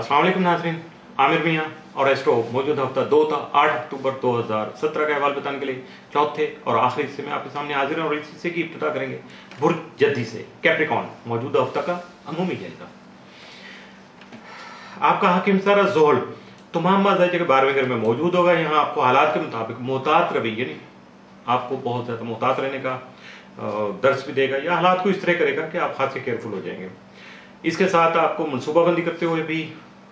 अस्सलाम वालेकुम नाज़रीन, आमिर मियाँ और एस्ट्रो मौजूदा हफ्ता 2 था 8 अक्टूबर 2017 का अहवाल बताने के लिए चौथे और आखिरी हिस्से में आपके सामने हाजिर हैं और इस हिस्से की इब्तिदा करेंगे बुर्ज जद्दी से कैप्रिकॉर्न मौजूदा हफ्ता का अमूमी जायजा। आपका हाकिम सारा जोहल तमाम मज़ाज के 12वें घर में मौजूद होगा। यहाँ आपको हालात के मुताबिक मोहतात रवैये नहीं, आपको बहुत ज़्यादा मोहतात रहने का दर्स भी देगा या हालात को इस तरह करेगा कि आप खासे केयरफुल हो जाएंगे। इसके साथ आपको मनसूबाबंदी करते हुए भी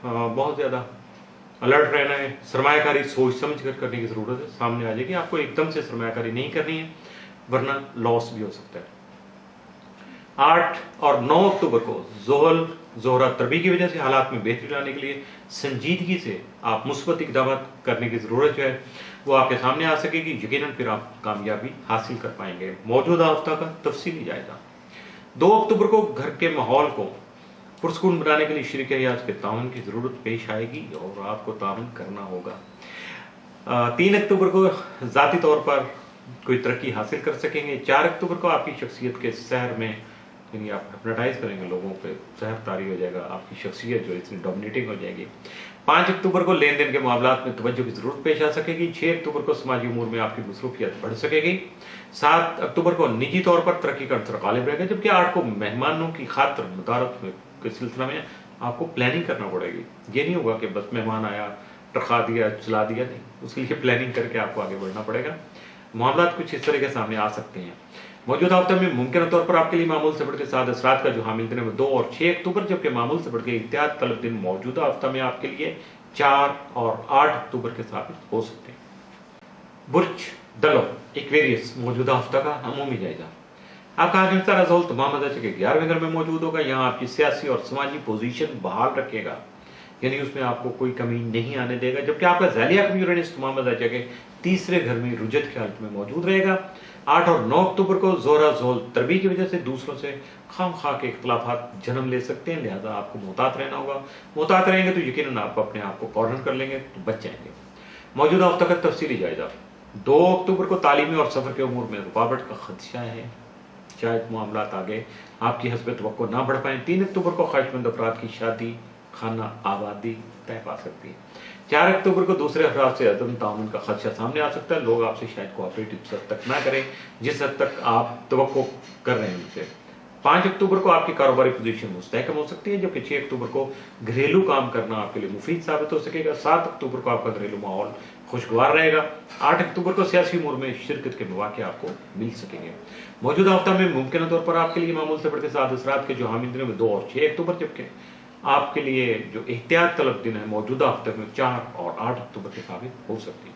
बहुत ज़्यादा अलर्ट रहना है। सरमायाकारी सोच समझ कर करने की ज़रूरत है, सामने आ जाएगी। आपको एकदम से सरमायाकारी नहीं करनी है वरना लॉस भी हो सकता है। 8 और 9 अक्टूबर को जोहल जोहरा तरबी की वजह से हालात में बेहतरी लाने के लिए संजीदगी से आप मुस्बत इक़दाम करने की ज़रूरत जो है वो आपके सामने आ सकेगी। यकीनन फिर आप कामयाबी हासिल कर पाएंगे। मौजूदा हफ्ता का तफसीली जायजा। 2 अक्टूबर को घर के माहौल को पुरस्कून बनाने के लिए शरीक हयात के ताउन की ज़रूरत पेश आएगी और आपको ताउन करना होगा। 3 अक्टूबर को ज़ाती तौर पर कोई तरक्की हासिल कर सकेंगे। 4 अक्टूबर को आपकी शख्सियत के सहर में यानी आप हिप्नोटाइज करेंगे लोगों पे, सहर तारी हो जाएगा, आपकी शख्सियत जो इतनी डोमिनेटिंग हो जाएगी। 5 अक्टूबर को लेन देन के मामलात में तवज्जो की ज़रूरत पेश आ सकेगी। 6 अक्टूबर को समाजी उमूर में आपकी मसरूफियत बढ़ सकेगी। 7 अक्टूबर को निजी तौर पर तरक्की का अंसर गालिब रहेगा, जबकि 8 को मेहमानों की खातिर मदारत के सिलसिला में आपको प्लानिंग करना पड़ेगी। ये नहीं होगा कि बस मेहमान आया टरखा दिया चला दिया, नहीं, उसके लिए प्लानिंग करके आपको आगे बढ़ना पड़ेगा। मामलात कुछ इस तरह के सामने आ सकते हैं। मौजूदा हफ्ते में मुमकिन तौर पर आपके लिए मामूल से बढ़ के 7 असरात का जो हामिल दिन है 2 और 6 अक्टूबर, जबकि मामूल से बढ़ के एहतियात तलब दिन मौजूदा हफ्ता में आपके लिए 4 और 8 अक्टूबर के साबित हो सकते हैं। बुर्ज दलो एक्वेरियस मौजूदा हफ्ता का अमूमी जायजा। आपका हाकिम सारा जोहल तमाम मज़ाज के 11वें घर में मौजूद होगा। यहाँ आपकी सियासी और समाजी पोजीशन बहाल रखेगा, यानी उसमें आपको कोई कमी नहीं आने देगा, जबकि आपका ज़ालिया कभी यूरेनस तमाम मज़ाज के 3रे घर में रुजत की हालत में मौजूद रहेगा। 8 और 9 अक्टूबर को जोहरा जोहल तरबी की वजह से दूसरों से खाम खा के इख्तलाफात जन्म ले सकते हैं, लिहाजा आपको मोहतात रहना होगा। मोहतात रहेंगे तो यकीनन आप अपने आप को कॉर्नर कर लेंगे तो बच जाएंगे। मौजूदा हफ्ता का तफसीली जायजा। 2 अक्टूबर को तालीमी और सफर के उमूर में रुकावट का खदशा है, शायद मामलात आगे आपकी हस्ब तवक्को ना बढ़ पाए। 3 अक्टूबर को ख्वाहिशमंद अफराद की शादी खाना आबादी तय पा सकती है। 4 अक्टूबर को दूसरे अफराद से अदम ताउन का खदशा सामने आ सकता है। लोग आपसे शायद कोऑपरेटिव हद तक ना करें जिस हद तक आप तवक्को कर रहे हैं उनसे। 5 अक्टूबर को आपकी कारोबारी पोजीशन मुस्तहकम हो सकती है, जबकि 6 अक्टूबर को घरेलू काम करना आपके लिए मुफीद साबित हो सकेगा। 7 अक्टूबर को आपका घरेलू माहौल खुशगवार रहेगा। 8 अक्टूबर को सियासी उमूर में शिरकत के मौके आपको मिल सकेंगे। मौजूदा हफ्ता में मुमकिन तौर पर आपके लिए मामूल से बढ़ के 7 असरात के जो हामिल दिन में 2 और 6 अक्टूबर, जबकि आपके लिए जो एहतियात तलब दिन है मौजूदा हफ्ते में 4 और 8 अक्टूबर के साबित हो सकती है।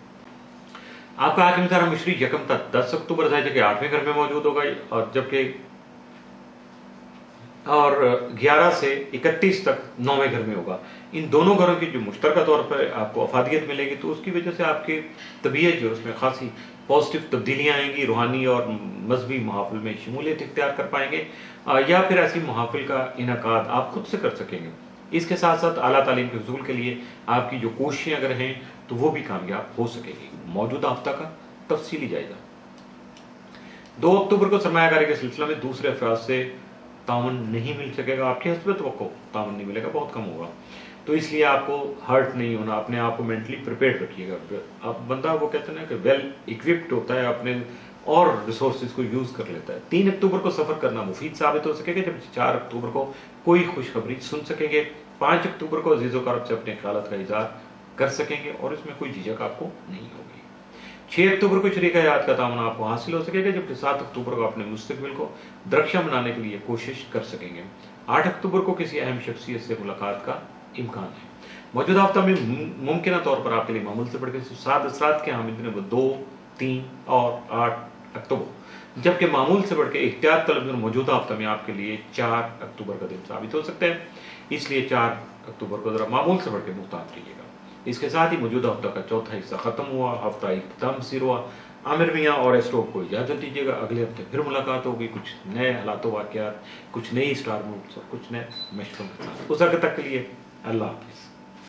आपका हाकिम सारा मिश्री यकम तक 10 अक्टूबर के 8वें घर में मौजूद होगा और जबकि 11 से 31 तक 9वें घर में होगा। इन दोनों घरों की जो मुश्तरका तौर पर आपको अफादियत मिलेगी तो उसकी वजह से आपकी तबीयत जो उसमें खासी पॉजिटिव तब्दीलियाँ आएंगी। रूहानी और मजहबी महाफिल में शमूलियत इख्तियार कर पाएंगे या फिर ऐसी महाफिल का इनकाद आप खुद से कर सकेंगे। इसके साथ साथ आला तालीम के हुसूल के लिए आपकी जो कोशिशें अगर हैं तो वो भी कामयाब हो सकेगी। मौजूदा हफ्ता का तफसीली जायजा। 2 अक्टूबर को सरमायाकारी के सिलसिले में दूसरे अफराद से ताउन नहीं मिल सकेगा, आपकी हस्ब तवक्को ताउन नहीं मिलेगा, बहुत कम होगा। तो इसलिए आपको हर्ट नहीं होना, अपने आप को मेंटली प्रिपेयर्ड रखिएगा। अब बंदा वो कहते हैं ना कि वेल इक्विप्ड होता है, अपने और रिसोर्सेज को यूज कर लेता है। 3 अक्टूबर को सफर करना मुफीद साबित हो सकेगा, जब 4 अक्टूबर को कोई खुशखबरी सुन सकेंगे। 5 अक्टूबर को अजीज़ो कारब से अपने ख्यालात का इज़हार कर सकेंगे और इसमें कोई झिझक आपको नहीं होगी। 6 अक्टूबर को शरीक हयात का ताउन आपको हासिल हो सकेगा, जबकि 7 अक्टूबर को अपने मुस्तकबिल को दरख्शा बनाने के लिए कोशिश कर सकेंगे। 8 अक्टूबर को किसी अहम शख्सियत से मुलाकात का इम्कान है। मौजूदा हफ्ता में मुमकिन तौर पर आपके लिए मामूल से बढ़कर 7 असरात के हामिल दिन 2, 3 और 8 अक्टूबर, जबकि मामूल से बढ़कर एहतियात तलब दिन मौजूदा हफ्ता में आपके लिए 4 अक्टूबर का दिन साबित हो सकता है। इसलिए 4 अक्टूबर को जरा मामूल से बढ़कर मुहतात रहिएगा। इसके साथ ही मौजूदा हफ्ता का चौथा हिस्सा खत्म हुआ, हफ्ता इख्तिताम पसीर हुआ। आमिर मियाँ और एस्ट्रो को इजाज़त दीजिएगा। अगले हफ्ते फिर मुलाकात होगी कुछ नए हालात वाक़यात, कुछ नई स्टार मूव्स और कुछ नए मशवरों के साथ। उस वक्त तक के लिए अल्लाह हाफ़िज़।